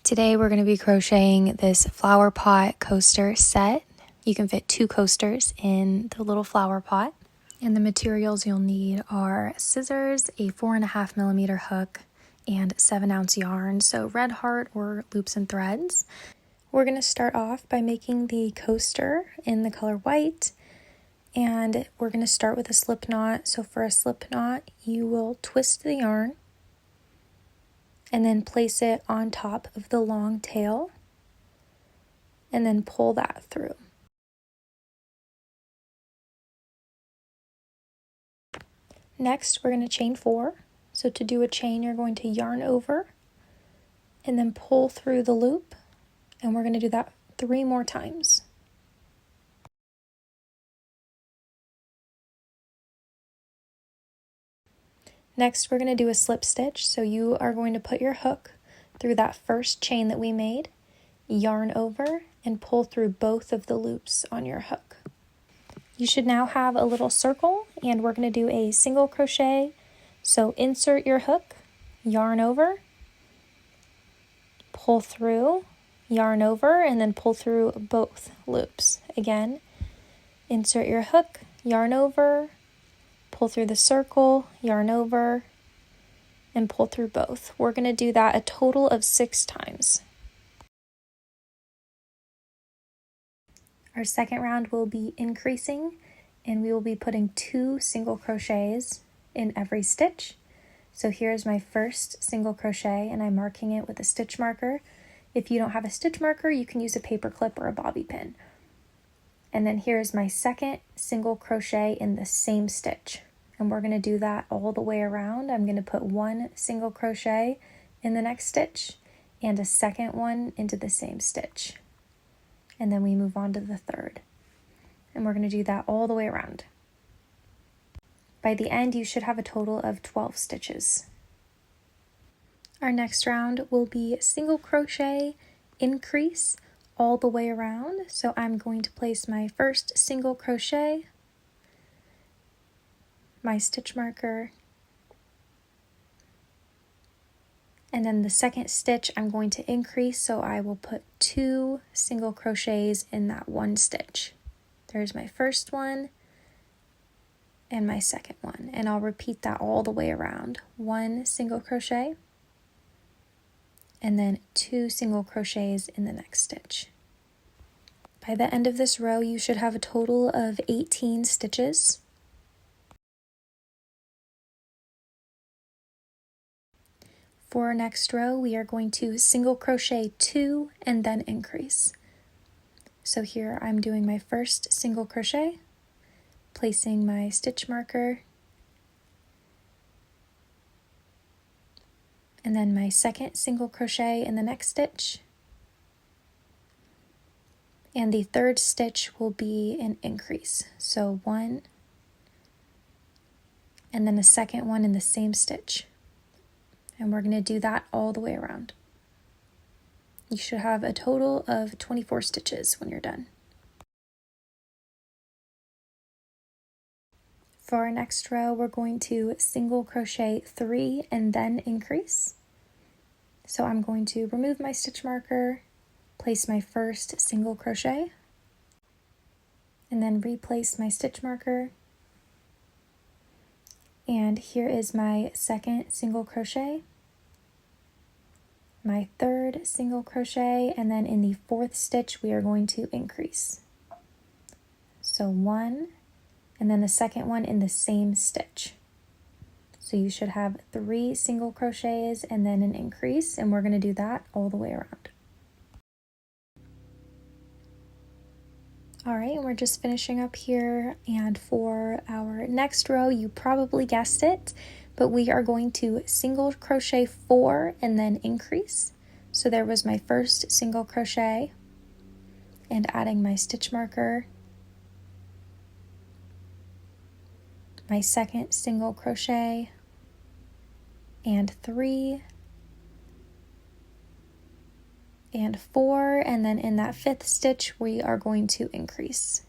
Today we're going to be crocheting this flower pot coaster set. You can fit 2 coasters in the little flower pot. And the materials you'll need are scissors, a 4.5mm hook, and 7-ounce yarn, so red heart or loops and threads. We're going to start off by making the coaster in the color white, and we're going to start with a slip knot. So for a slip knot, you will twist the yarn and then place it on top of the long tail and then pull that through. Next, we're going to chain 4. So to do a chain, you're going to yarn over and then pull through the loop, and we're going to do that 3 more times. Next, we're going to do a slip stitch. So you are going to put your hook through that first chain that we made, yarn over, and pull through both of the loops on your hook. You should now have a little circle, and we're going to do a single crochet. So insert your hook, yarn over, pull through, yarn over, and then pull through both loops. Again, insert your hook, yarn over, pull through the circle, yarn over, and pull through both. We're going to do that a total of 6 times. Our second round will be increasing, and we will be putting 2 single crochets in every stitch. So here's my first single crochet, and I'm marking it with a stitch marker. If you don't have a stitch marker, you can use a paper clip or a bobby pin. And then here's my second single crochet in the same stitch. And we're going to do that all the way around. I'm going to put 1 single crochet in the next stitch and a second one into the same stitch. And then we move on to the third. And we're going to do that all the way around. By the end, you should have a total of 12 stitches. Our next round will be single crochet, increase all the way around. So I'm going to place my first single crochet, my stitch marker, and then the second stitch I'm going to increase, so I will put 2 single crochets in that one stitch. There's my first one and my second one, and I'll repeat that all the way around. 1 single crochet and then 2 single crochets in the next stitch. By the end of this row, you should have a total of 18 stitches. For our next row, we are going to single crochet 2 and then increase. So here I'm doing my first single crochet, placing my stitch marker, and then my second single crochet in the next stitch, and the third stitch will be an increase. So 1, and then a second one in the same stitch. And we're going to do that all the way around. You should have a total of 24 stitches when you're done. For our next row, we're going to single crochet 3 and then increase. So I'm going to remove my stitch marker, place my first single crochet, and then replace my stitch marker. And here is my second single crochet, my third single crochet, and then in the 4th stitch we are going to increase. So 1, and then the second one in the same stitch. So you should have 3 single crochets and then an increase, and we're going to do that all the way around. Alright, and we're just finishing up here, and for our next row, you probably guessed it, but we are going to single crochet 4 and then increase. So there was my first single crochet, and adding my stitch marker, my second single crochet, and 3, and 4, and then in that 5th stitch we are going to increase.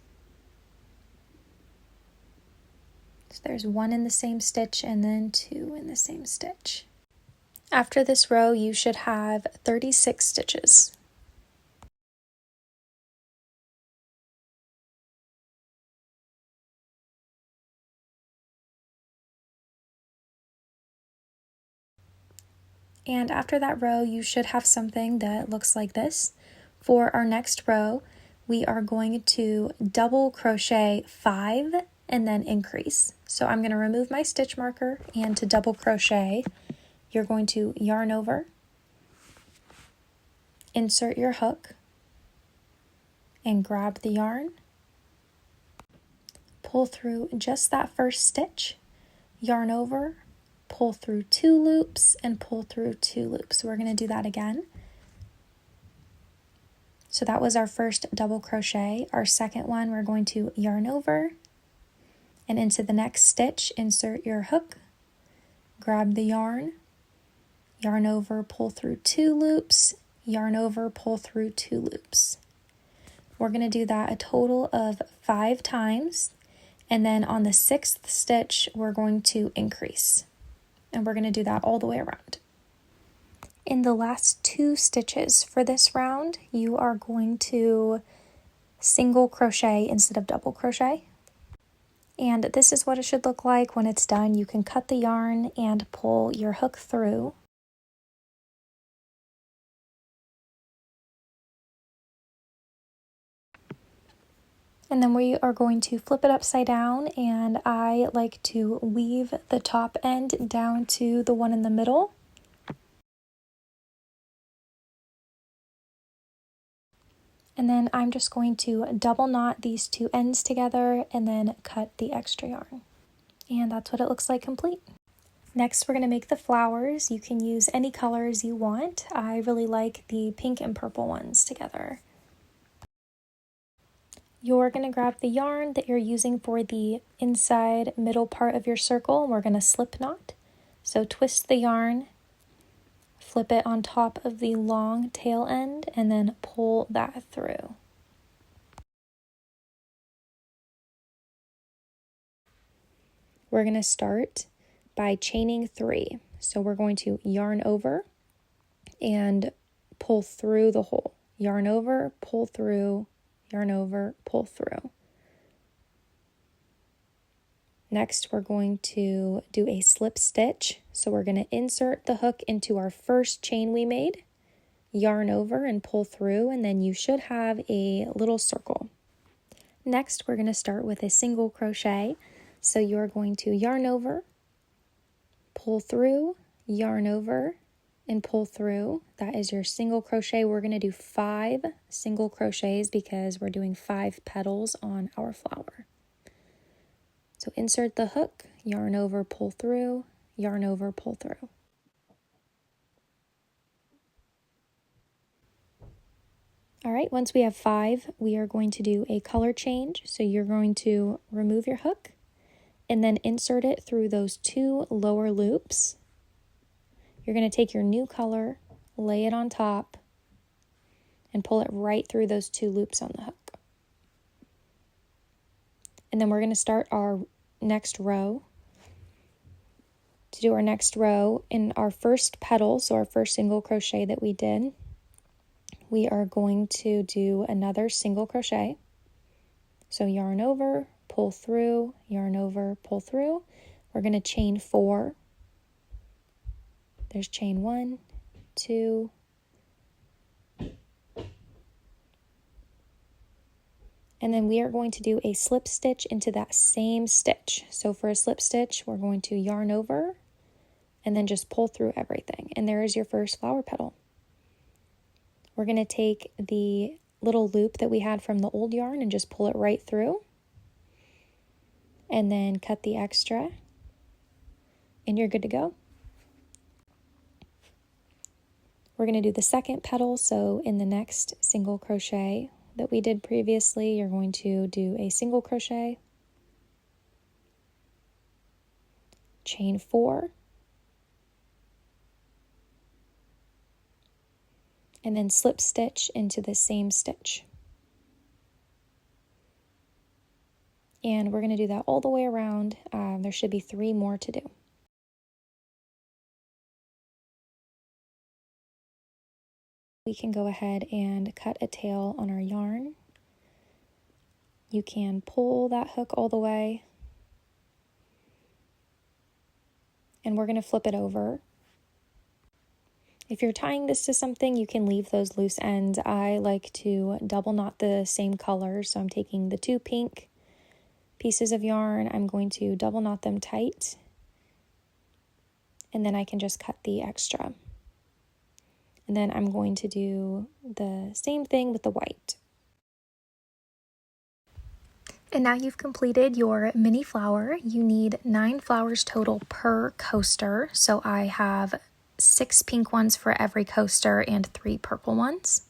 So there's 1 in the same stitch and then 2 in the same stitch. After this row, you should have 36 stitches. And after that row, you should have something that looks like this. For our next row, we are going to double crochet 5 and then increase. So I'm going to remove my stitch marker, and to double crochet, you're going to yarn over, insert your hook, and grab the yarn, pull through just that first stitch, yarn over, pull through 2 loops, and pull through 2 loops. So we're going to do that again. So that was our first double crochet. Our second one, we're going to yarn over, and into the next stitch, insert your hook, grab the yarn, yarn over, pull through 2 loops, yarn over, pull through 2 loops. We're going to do that a total of 5 times, and then on the 6th stitch, we're going to increase. And we're going to do that all the way around. In the last 2 stitches for this round, you are going to single crochet instead of double crochet. And this is what it should look like when it's done. You can cut the yarn and pull your hook through. And then we are going to flip it upside down, and I like to weave the top end down to the one in the middle. And then I'm just going to double knot these 2 ends together and then cut the extra yarn. And that's what it looks like complete. Next, we're going to make the flowers. You can use any colors you want. I really like the pink and purple ones together. You're going to grab the yarn that you're using for the inside middle part of your circle, and we're going to slip knot. So twist the yarn, flip it on top of the long tail end, and then pull that through. We're going to start by chaining 3. So we're going to yarn over and pull through the hole. Yarn over, pull through, yarn over, pull through. Next, we're going to do a slip stitch. So we're going to insert the hook into our first chain we made, yarn over and pull through, and then you should have a little circle. Next, we're going to start with a single crochet. So you're going to yarn over, pull through, yarn over, and pull through. That is your single crochet. We're going to do 5 single crochets because we're doing 5 petals on our flower. So insert the hook, yarn over, pull through, yarn over, pull through. All right, once we have 5, we are going to do a color change. So you're going to remove your hook and then insert it through those 2 lower loops. You're going to take your new color, lay it on top, and pull it right through those 2 loops on the hook. And then we're going to start our next row. To do our next row, in our first petal, so our first single crochet that we did, we are going to do another single crochet. So yarn over, pull through, yarn over, pull through. We're going to chain 4. There's chain 1, 2, and then we are going to do a slip stitch into that same stitch. So for a slip stitch, we're going to yarn over and then just pull through everything. And there is your first flower petal. We're going to take the little loop that we had from the old yarn and just pull it right through. And then cut the extra. And you're good to go. We're going to do the second petal. So in the next single crochet that we did previously, you're going to do a single crochet, chain 4, and then slip stitch into the same stitch. And we're going to do that all the way around. There should be 3 more to do. we can go ahead and cut a tail on our yarn. You can pull that hook all the way, and we're going to flip it over. If you're tying this to something, you can leave those loose ends. I like to double knot the same color, so I'm taking the 2 pink pieces of yarn, I'm going to double knot them tight, and then I can just cut the extra. And then I'm going to do the same thing with the white. And now you've completed your mini flower. You need 9 flowers total per coaster. So I have 6 pink ones for every coaster and 3 purple ones.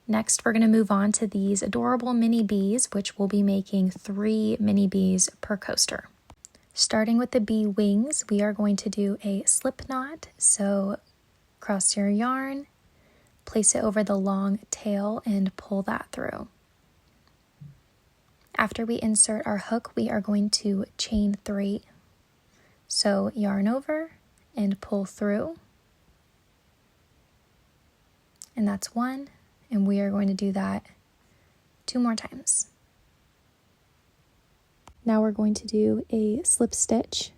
Next, we're going to move on to these adorable mini bees, which we'll be making 3 mini bees per coaster. Starting with the bee wings, we are going to do a slip knot. So cross your yarn, place it over the long tail, and pull that through. After we insert our hook, we are going to chain 3. So yarn over and pull through. And that's 1, and we are going to do that 2 more times. Now we're going to do a slip stitch.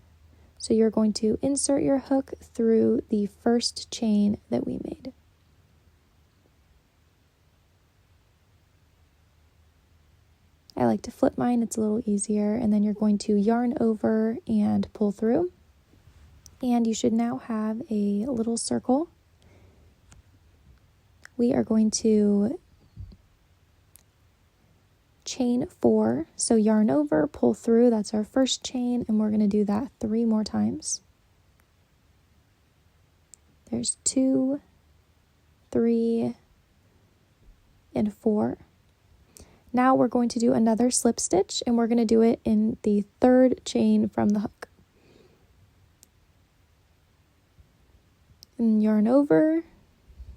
So you're going to insert your hook through the first chain that we made. I like to flip mine, it's a little easier, and then you're going to yarn over and pull through. And you should now have a little circle. We are going to chain 4, so yarn over, pull through, that's our first chain, and we're going to do that 3 more times. There's 2, 3, and 4. Now we're going to do another slip stitch, and we're going to do it in the 3rd chain from the hook. And yarn over.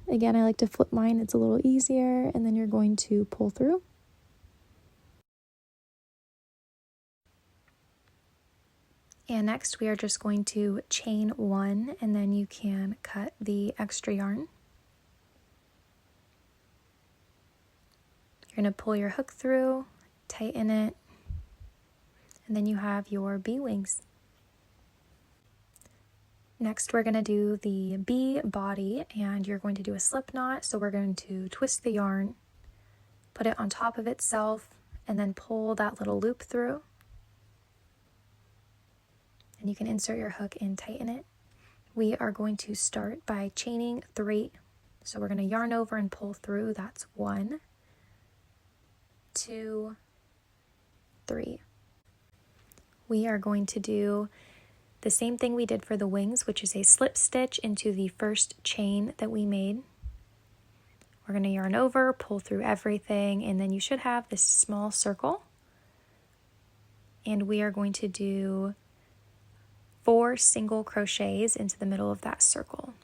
Again, I like to flip mine, it's a little easier, and then you're going to pull through. And next we are just going to chain 1, and then you can cut the extra yarn. You're going to pull your hook through, tighten it, and then you have your bee wings. Next we're going to do the bee body, and you're going to do a slip knot. So we're going to twist the yarn, put it on top of itself, and then pull that little loop through. And you can insert your hook and tighten it. We are going to start by chaining 3. So we're going to yarn over and pull through. That's 1, 2, 3. We are going to do the same thing we did for the wings, which is a slip stitch into the first chain that we made. We're going to yarn over, pull through everything, and then you should have this small circle. And we are going to do 4 single crochets into the middle of that circle.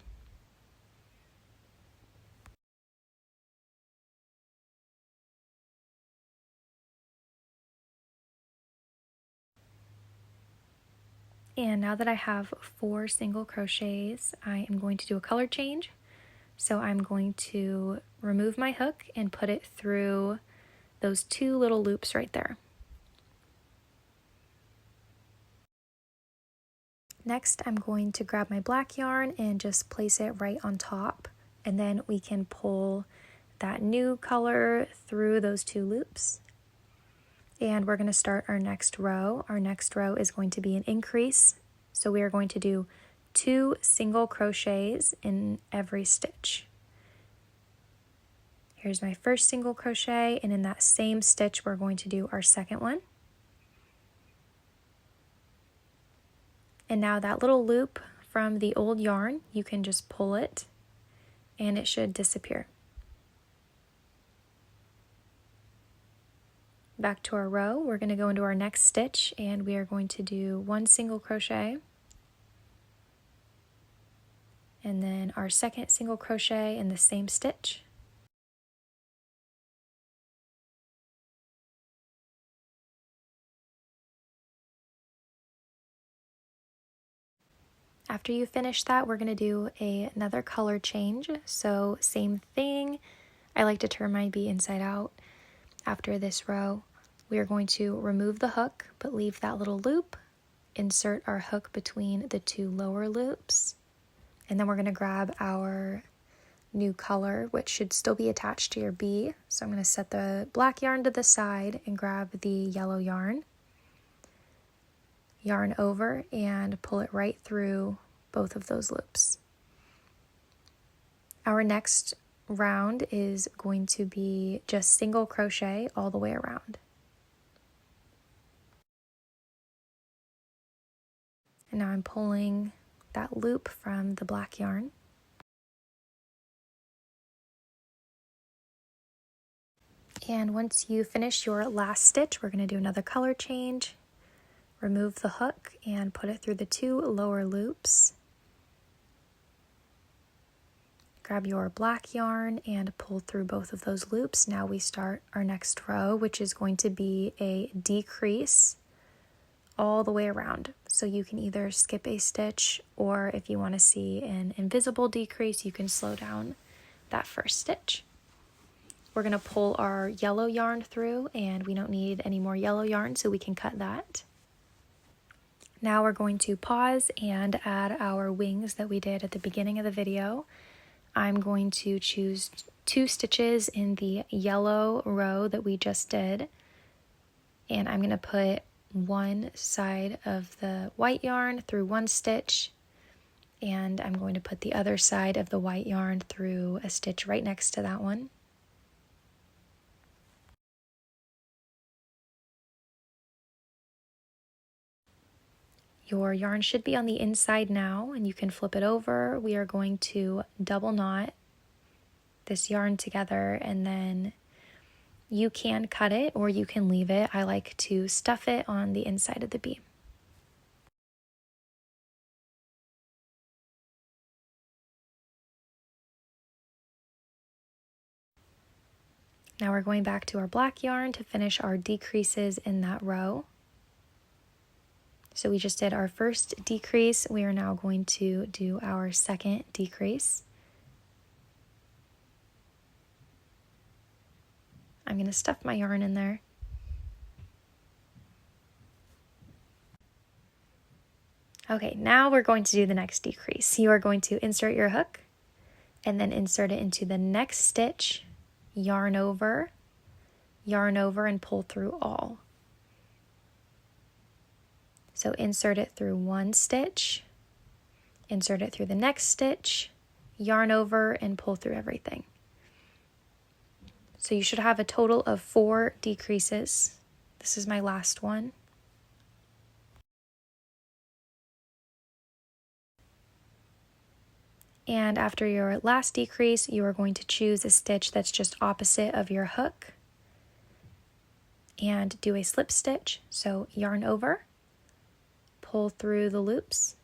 And now that I have 4 single crochets, I am going to do a color change. So I'm going to remove my hook and put it through those 2 little loops right there. Next, I'm going to grab my black yarn and just place it right on top, and then we can pull that new color through those 2 loops. And we're going to start our next row. Our next row is going to be an increase. So we are going to do 2 single crochets in every stitch. Here's my first single crochet, and in that same stitch we're going to do our second one. And now that little loop from the old yarn, you can just pull it and it should disappear. Back to our row, we're going to go into our next stitch, and we are going to do 1 single crochet, and then our second single crochet in the same stitch. After you finish that, we're going to do another color change. So same thing. I like to turn my bee inside out. After this row, we are going to remove the hook, but leave that little loop. Insert our hook between the two lower loops. And then we're going to grab our new color, which should still be attached to your bee. So I'm going to set the black yarn to the side and grab the yellow yarn. Yarn over and pull it right through both of those loops. Our next round is going to be just single crochet all the way around. And now I'm pulling that loop from the black yarn. And once you finish your last stitch, we're going to do another color change. Remove the hook and put it through the two lower loops. Grab your black yarn and pull through both of those loops. Now we start our next row, which is going to be a decrease all the way around. So you can either skip a stitch, or if you want to see an invisible decrease, you can slow down that first stitch. We're going to pull our yellow yarn through, and we don't need any more yellow yarn, so we can cut that. Now we're going to pause and add our wings that we did at the beginning of the video. I'm going to choose 2 stitches in the yellow row that we just did, and I'm going to put one side of the white yarn through one stitch, and I'm going to put the other side of the white yarn through a stitch right next to that one. Your yarn should be on the inside now, and you can flip it over. We are going to double knot this yarn together, and then you can cut it or you can leave it. I like to stuff it on the inside of the bee. Now we're going back to our black yarn to finish our decreases in that row. So we just did our first decrease. We are now going to do our second decrease. I'm going to stuff my yarn in there. Okay, now we're going to do the next decrease. You are going to insert your hook and then insert it into the next stitch, yarn over, and pull through all. So insert it through one stitch, insert it through the next stitch, yarn over, and pull through everything. So you should have a total of 4 decreases. This is my last one. And after your last decrease, you are going to choose a stitch that's just opposite of your hook and do a slip stitch. So yarn over, pull through the loops,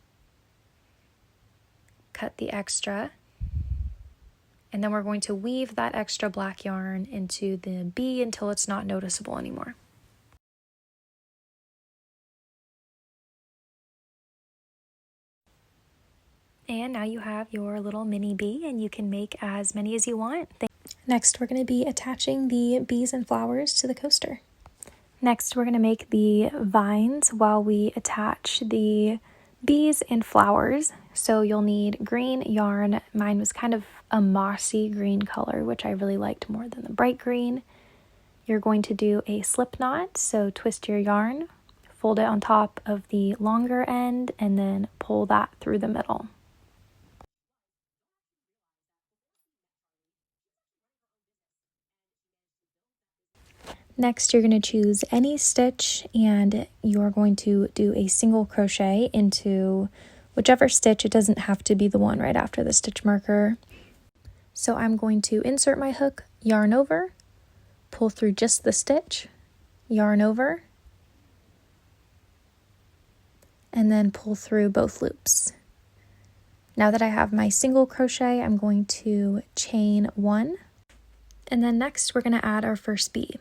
cut the extra, and then we're going to weave that extra black yarn into the bee until it's not noticeable anymore. And now you have your little mini bee, and you can make as many as you want. Next, we're going to be attaching the bees and flowers to the coaster. Next, we're going to make the vines while we attach the bees and flowers. So you'll need green yarn. Mine was kind of a mossy green color, which I really liked more than the bright green. You're going to do a slip knot, so twist your yarn, fold it on top of the longer end, and then pull that through the middle. Next, you're going to choose any stitch, and you're going to do a single crochet into whichever stitch. It doesn't have to be the one right after the stitch marker. So I'm going to insert my hook, yarn over, pull through just the stitch, yarn over, and then pull through both loops. Now that I have my single crochet, I'm going to chain 1, and then next we're going to add our first bee.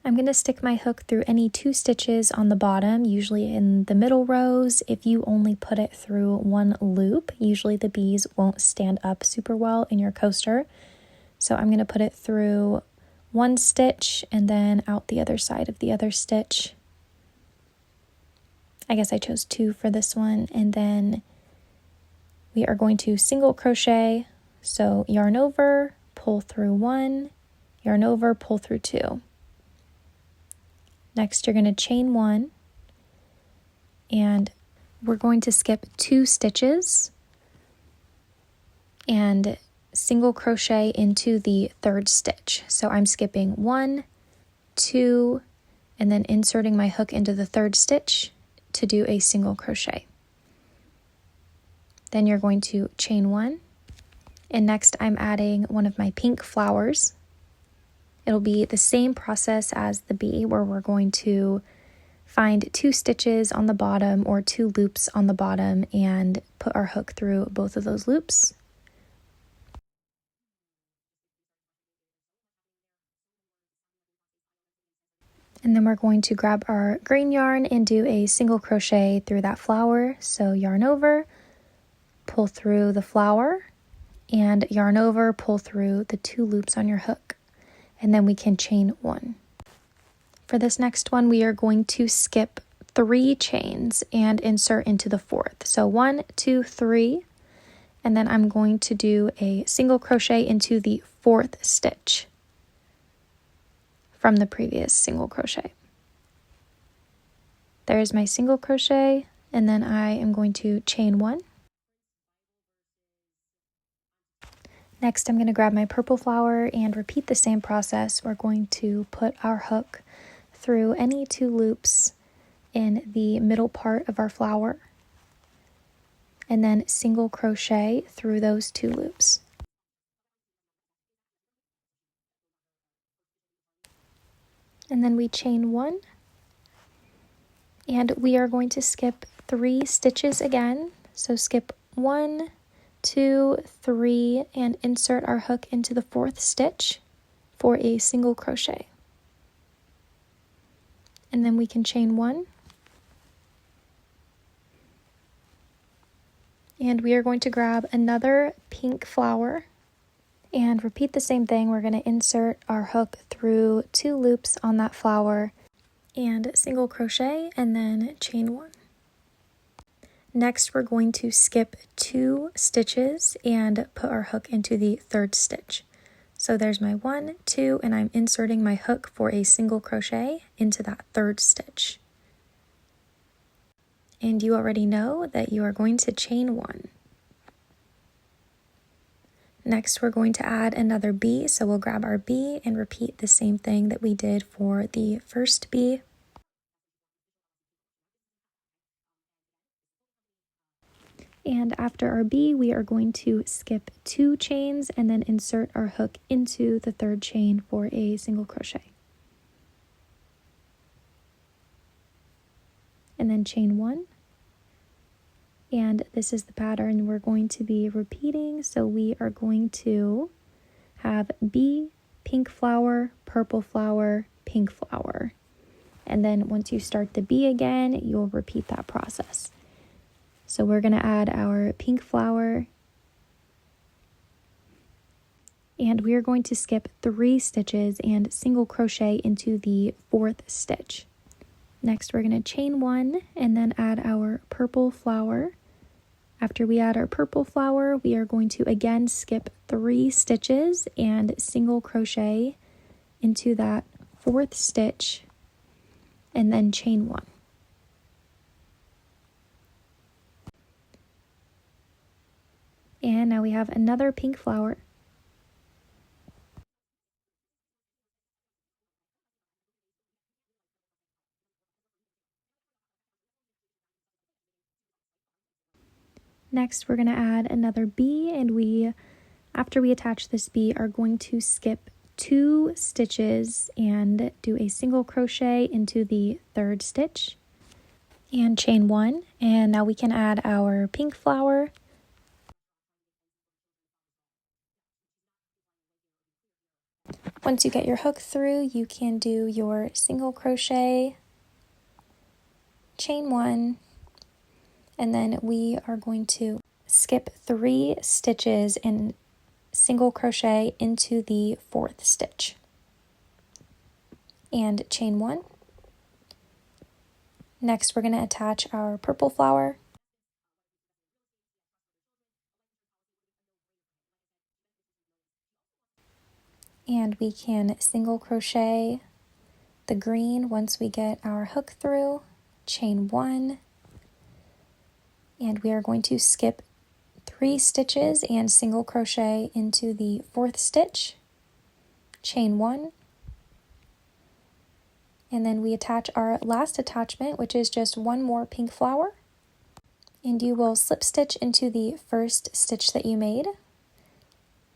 I'm going to stick my hook through any 2 stitches on the bottom, usually in the middle rows. If you only put it through 1 loop, usually the bees won't stand up super well in your coaster. So I'm going to put it through 1 stitch and then out the other side of the other stitch. I guess I chose 2 for this one. And then we are going to single crochet. So yarn over, pull through 1, yarn over, pull through 2. Next, you're going to chain 1, and we're going to skip 2 stitches and single crochet into the 3rd stitch. So I'm skipping 1, 2, and then inserting my hook into the 3rd stitch to do a single crochet. Then you're going to chain 1, and next I'm adding one of my pink flowers. It'll be the same process as the bee, where we're going to find 2 stitches on the bottom or 2 loops on the bottom and put our hook through both of those loops. And then we're going to grab our green yarn and do a single crochet through that flower. So yarn over, pull through the flower, and yarn over, pull through the 2 loops on your hook. And then we can chain 1. For this next one, we are going to skip 3 chains and insert into the 4th. So 1, 2, 3, and then I'm going to do a single crochet into the 4th stitch from the previous single crochet. There's my single crochet, and then I am going to chain 1. Next, I'm going to grab my purple flower and repeat the same process. We're going to put our hook through any 2 loops in the middle part of our flower, and then single crochet through those 2 loops. And then we chain 1, and we are going to skip 3 stitches again. So skip 1, 2, 3, and insert our hook into the 4th stitch for a single crochet. And then we can chain 1. And we are going to grab another pink flower and repeat the same thing. We're going to insert our hook through 2 loops on that flower and single crochet and then chain 1. Next, we're going to skip 2 stitches and put our hook into the 3rd stitch. So there's my 1, 2, and I'm inserting my hook for a single crochet into that 3rd stitch. And you already know that you are going to chain 1. Next, we're going to add another bee. So we'll grab our bee and repeat the same thing that we did for the first bee. And after our bee, we are going to skip 2 chains and then insert our hook into the 3rd chain for a single crochet. And then chain 1. And this is the pattern we're going to be repeating. So we are going to have bee, pink flower, purple flower, pink flower. And then once you start the bee again, you'll repeat that process. So we're going to add our pink flower, and we are going to skip 3 stitches and single crochet into the 4th stitch. Next, we're going to chain 1 and then add our purple flower. After we add our purple flower, we are going to again skip 3 stitches and single crochet into that 4th stitch and then chain 1. And now we have another pink flower. Next, we're going to add another bee, and after we attach this bee, are going to skip 2 stitches and do a single crochet into the 3rd stitch and chain 1. And now we can add our pink flower. Once you get your hook through, you can do your single crochet, chain 1, and then we are going to skip 3 stitches and single crochet into the 4th stitch and chain 1. Next, we're going to attach our purple flower. And we can single crochet the green once we get our hook through, chain 1, and we are going to skip 3 stitches and single crochet into the 4th stitch, chain 1, and then we attach our last attachment, which is just one more pink flower, and you will slip stitch into the first stitch that you made.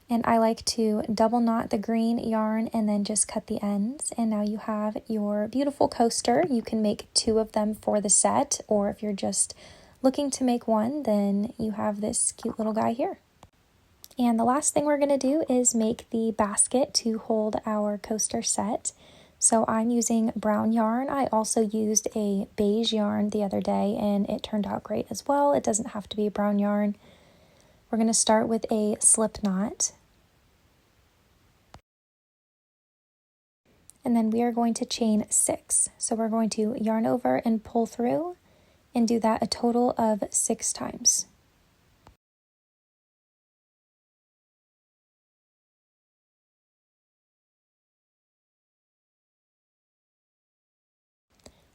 And I like to double knot the green yarn and then just cut the ends. And now you have your beautiful coaster. You can make 2 of them for the set, or if you're just looking to make 1, then you have this cute little guy here. And the last thing we're going to do is make the basket to hold our coaster set. So I'm using brown yarn. I also used a beige yarn the other day and it turned out great as well. It doesn't have to be brown yarn. We're going to start with a slip knot. And then we are going to chain 6. So we're going to yarn over and pull through and do that a total of 6 times.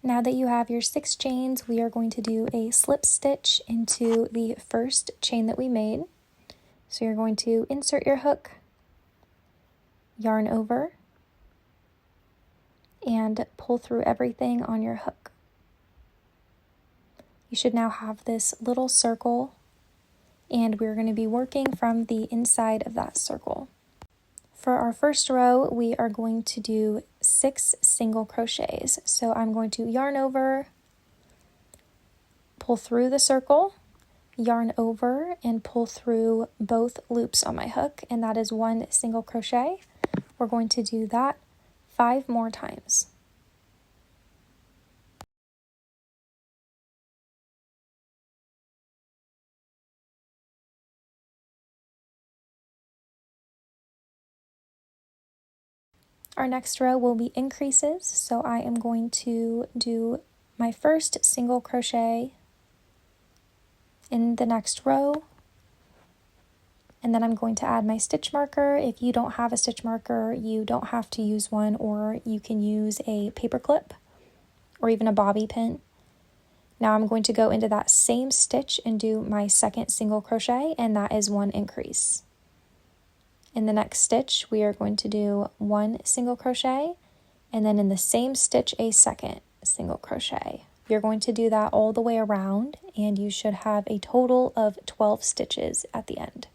Now that you have your 6 chains, we are going to do a slip stitch into the first chain that we made. So you're going to insert your hook, yarn over, and pull through everything on your hook. You should now have this little circle, and we're going to be working from the inside of that circle. For our first row, we are going to do 6 single crochets. So I'm going to yarn over, pull through the circle, yarn over, and pull through both loops on my hook, and that is 1 single crochet. We're going to do that 5 more times. Our next row will be increases, so I am going to do my first single crochet in the next row, and then I'm going to add my stitch marker. If you don't have a stitch marker, you don't have to use one, or you can use a paper clip or even a bobby pin. Now I'm going to go into that same stitch and do my second single crochet, and that is 1 increase. In the next stitch, we are going to do 1 single crochet, and then in the same stitch, a second single crochet. You're going to do that all the way around, and you should have a total of 12 stitches at the end.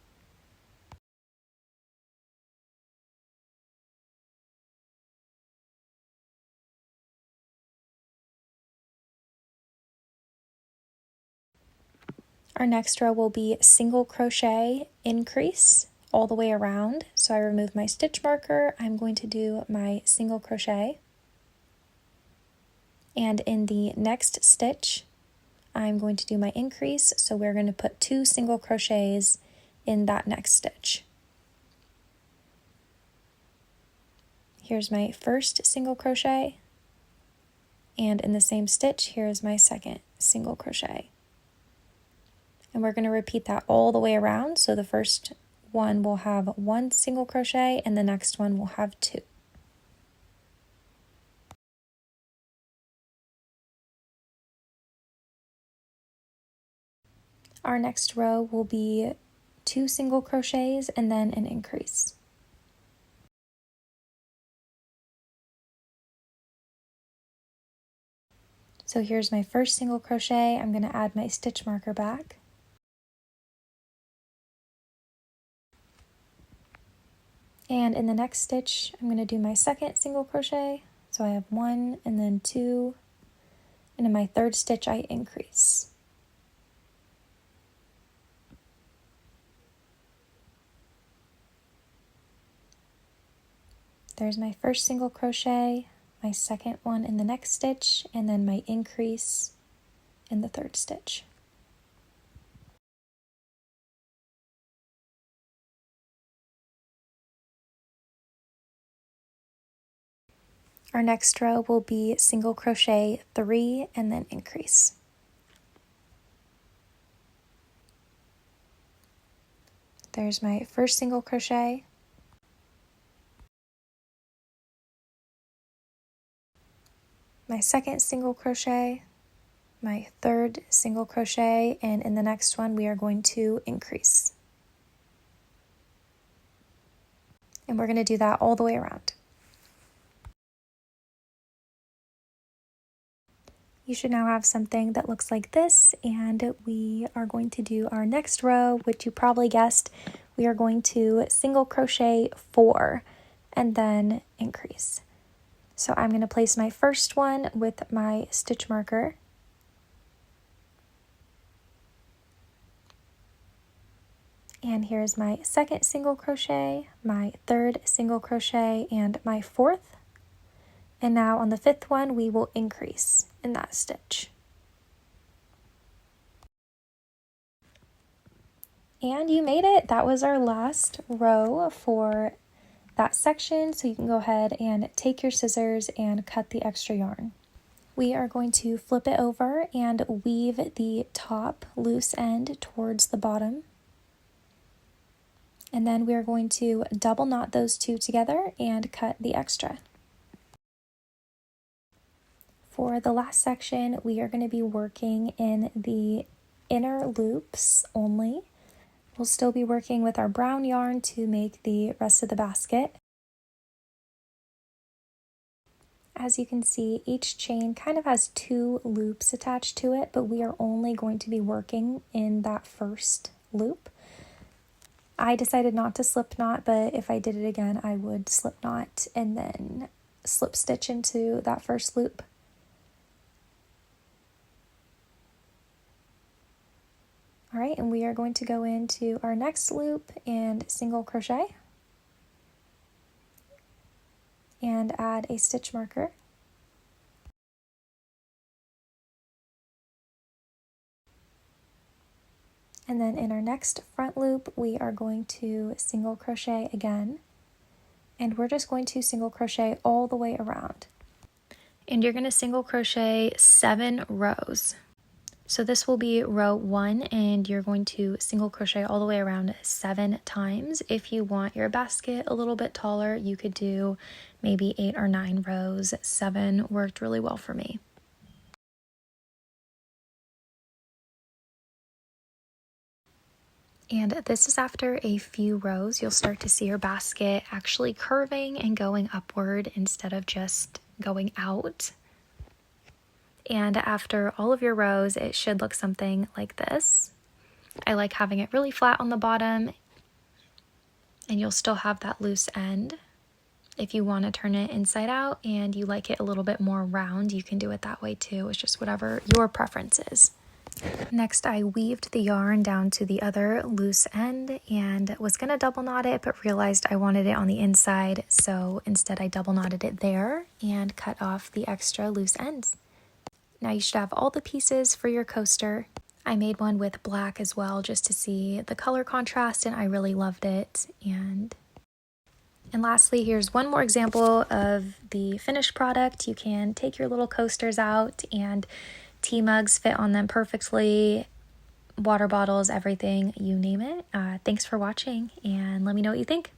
Our next row will be single crochet increase all the way around. So I remove my stitch marker, I'm going to do my single crochet. And in the next stitch, I'm going to do my increase. So we're going to put 2 single crochets in that next stitch. Here's my first single crochet. And in the same stitch, here's my second single crochet. And we're going to repeat that all the way around. So the first one will have 1 single crochet and the next one will have 2. Our next row will be 2 single crochets and then an increase. So here's my first single crochet. I'm going to add my stitch marker back. And in the next stitch, I'm going to do my second single crochet. So I have 1 and then 2. And in my third stitch, I increase. There's my first single crochet, my second one in the next stitch, and then my increase in the third stitch. Our next row will be single crochet 3 and then increase. There's my first single crochet, my second single crochet, my third single crochet, and in the next one we are going to increase. And we're going to do that all the way around. You should now have something that looks like this, and we are going to do our next row, which you probably guessed. We are going to single crochet 4 and then increase. So I'm going to place my first one with my stitch marker. And here's my second single crochet, my third single crochet, and my fourth. And now on the fifth one, we will increase in that stitch. And you made it. That was our last row for that section. So you can go ahead and take your scissors and cut the extra yarn. We are going to flip it over and weave the top loose end towards the bottom. And then we are going to double knot those two together and cut the extra. For the last section, we are going to be working in the inner loops only. We'll still be working with our brown yarn to make the rest of the basket. As you can see, each chain kind of has 2 loops attached to it, but we are only going to be working in that first loop. I decided not to slip knot, but if I did it again, I would slip knot and then slip stitch into that first loop. All right, and we are going to go into our next loop and single crochet and add a stitch marker. And then in our next front loop, we are going to single crochet again, and we're just going to single crochet all the way around. And you're going to single crochet 7 rows. So this will be row 1, and you're going to single crochet all the way around 7 times. If you want your basket a little bit taller, you could do maybe 8 or 9 rows. 7 worked really well for me. And this is after a few rows. You'll start to see your basket actually curving and going upward instead of just going out. And after all of your rows, it should look something like this. I like having it really flat on the bottom, and you'll still have that loose end. If you want to turn it inside out and you like it a little bit more round, you can do it that way too. It's just whatever your preference is. Next, I weaved the yarn down to the other loose end and was going to double knot it, but realized I wanted it on the inside, so instead I double knotted it there and cut off the extra loose ends. Now you should have all the pieces for your coaster. I made one with black as well just to see the color contrast, and I really loved it. And lastly, here's one more example of the finished product. You can take your little coasters out, and tea mugs fit on them perfectly, water bottles, everything, you name it. Thanks for watching, and let me know what you think.